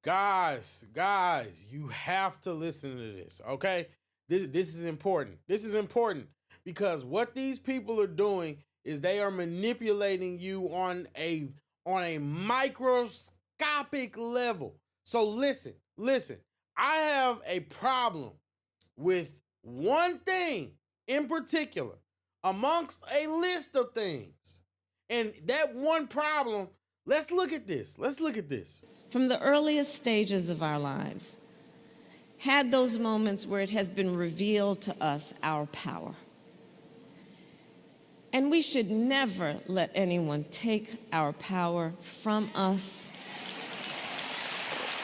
Guys, you have to listen to this, okay? This is important. This is important because what these people are doing is they are manipulating you on a microscopic level. So listen. I have a problem with one thing in particular amongst a list of things. And that one problem, let's look at this. From the earliest stages of our lives, had those moments where it has been revealed to us our power. And we should never let anyone take our power from us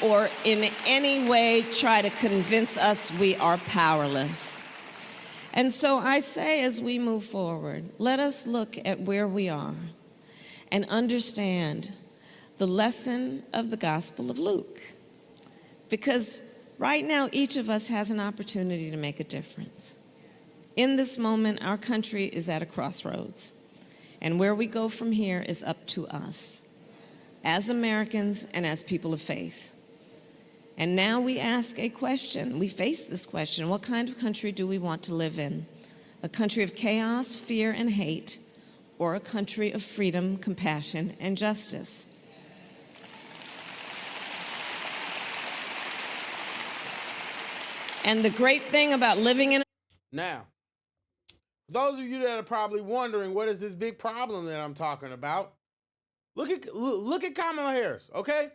or in any way try to convince us we are powerless. And so I say, as we move forward, let us look at where we are and understand the lesson of the Gospel of Luke. Because right now, each of us has an opportunity to make a difference. In this moment, our country is at a crossroads, and where we go from here is up to us, as Americans and as people of faith. And now we ask a question. We face this question: what kind of country do we want to live in? A country of chaos, fear, and hate, or a country of freedom, compassion, and justice? And the great thing about living in... Now, those of you that are probably wondering, what is this big problem that I'm talking about? Look at Kamala Harris, okay?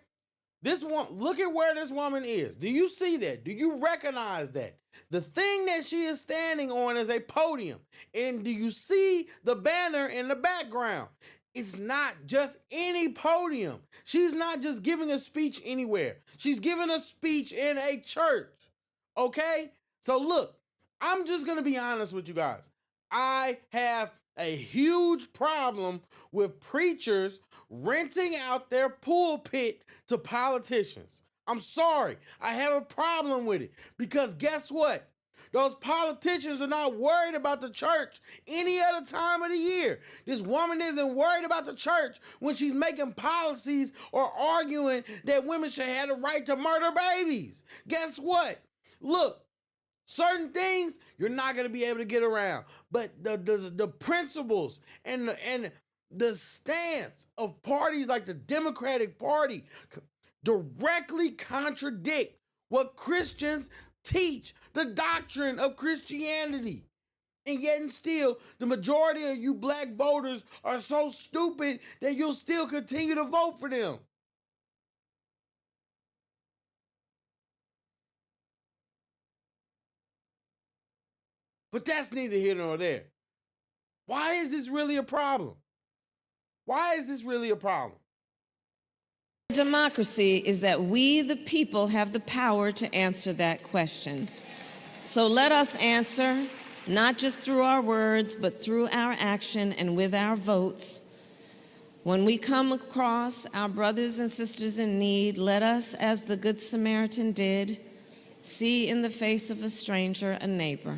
This one, look at where this woman is. Do you see that? Do you recognize that? The thing that she is standing on is a podium. And do you see the banner in the background? It's not just any podium. She's not just giving a speech anywhere. She's giving a speech in a church. Okay? So look, I'm just going to be honest with you guys. I have a huge problem with preachers renting out their pulpit to politicians. I'm sorry. I have a problem with it because guess what? Those politicians are not worried about the church any other time of the year. This woman isn't worried about the church when she's making policies or arguing that women should have the right to murder babies. Guess what? Look, certain things you're not going to be able to get around, but the principles and the stance of parties like the Democratic Party directly contradict what Christians teach, the doctrine of Christianity. And yet and still, the majority of you black voters are so stupid that you'll still continue to vote for them. But that's neither here nor there. Why is this really a problem? Why is this really a problem? Democracy is that we, the people, have the power to answer that question. So let us answer, not just through our words, but through our action and with our votes. When we come across our brothers and sisters in need, let us, as the Good Samaritan did, see in the face of a stranger a neighbor.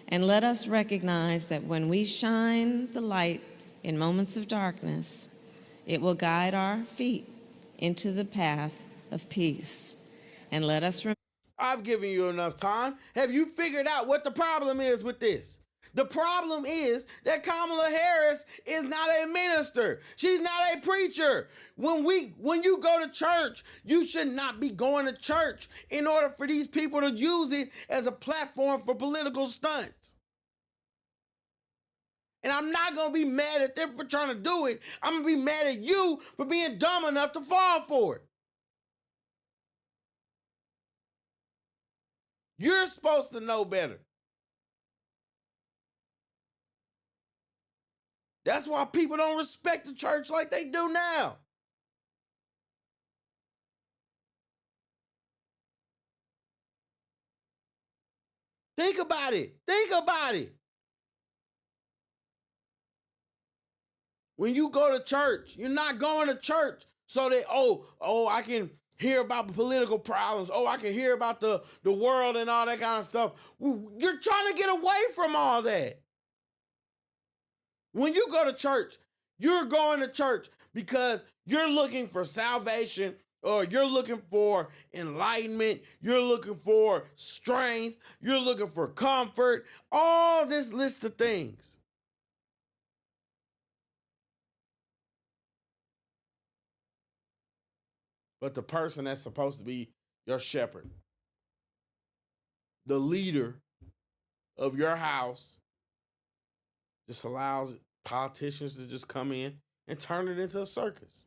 And let us recognize that when we shine the light in moments of darkness, it will guide our feet into the path of peace. And let us remember. I've given you enough time. Have you figured out what the problem is with this? The problem is that Kamala Harris is not a minister. She's not a preacher. When you go to church, you should not be going to church in order for these people to use it as a platform for political stunts. And I'm not going to be mad at them for trying to do it. I'm going to be mad at you for being dumb enough to fall for it. You're supposed to know better. That's why people don't respect the church like they do now. Think about it. Think about it. When you go to church, you're not going to church so that, I can hear about political problems. Oh, I can hear about the world and all that kind of stuff. You're trying to get away from all that. When you go to church, you're going to church because you're looking for salvation or you're looking for enlightenment, you're looking for strength, you're looking for comfort, all this list of things. But the person that's supposed to be your shepherd, the leader of your house, just allows politicians to just come in and turn it into a circus.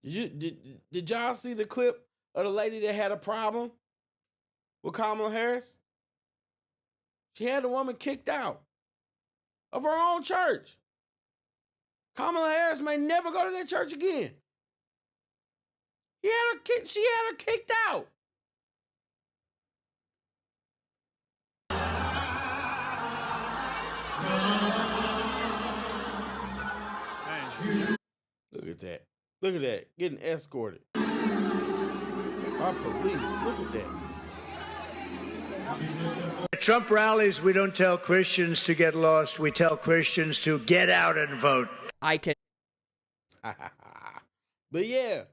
Did y'all see the clip of the lady that had a problem with Kamala Harris? She had the woman kicked out of her own church. Kamala Harris may never go to that church again. She had her kicked out. Look at that. Look at that. Getting escorted by police. Look at that. At Trump rallies, we don't tell Christians to get lost. We tell Christians to get out and vote. But yeah,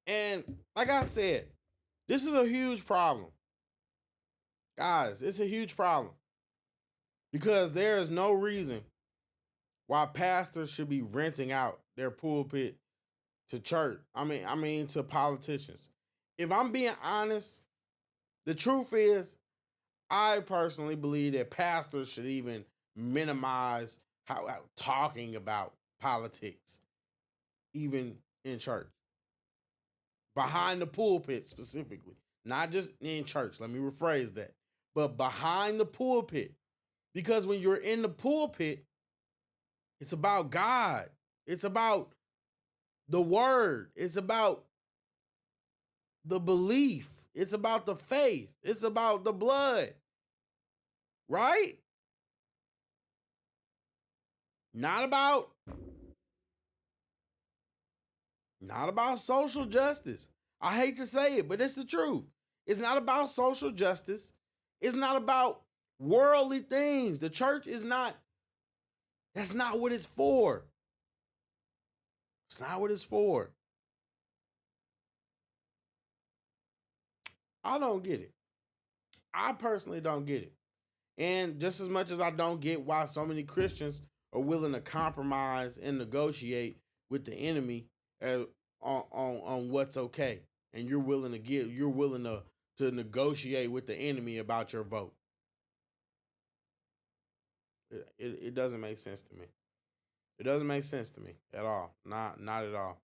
and like I said, this is a huge problem. Guys, it's a huge problem. Because there is no reason why pastors should be renting out their pulpit to church. I mean to politicians. If I'm being honest, the truth is, I personally believe that pastors should even minimize how talking about politics, even in church. Behind the pulpit specifically, not just in church. Let me rephrase that. But behind the pulpit. Because when you're in the pulpit, it's about God. It's about the word. It's about the belief. It's about the faith. It's about the blood. Right? Not about social justice. I hate to say it, but it's the truth. It's not about social justice. It's not about worldly things. The church is not, that's not what it's for. It's not what it's for. I don't get it. I personally don't get it. And just as much as I don't get why so many Christians are willing to compromise and negotiate with the enemy on what's okay. And you're willing to negotiate with the enemy about your vote. It doesn't make sense to me. It doesn't make sense to me at all. Not at all.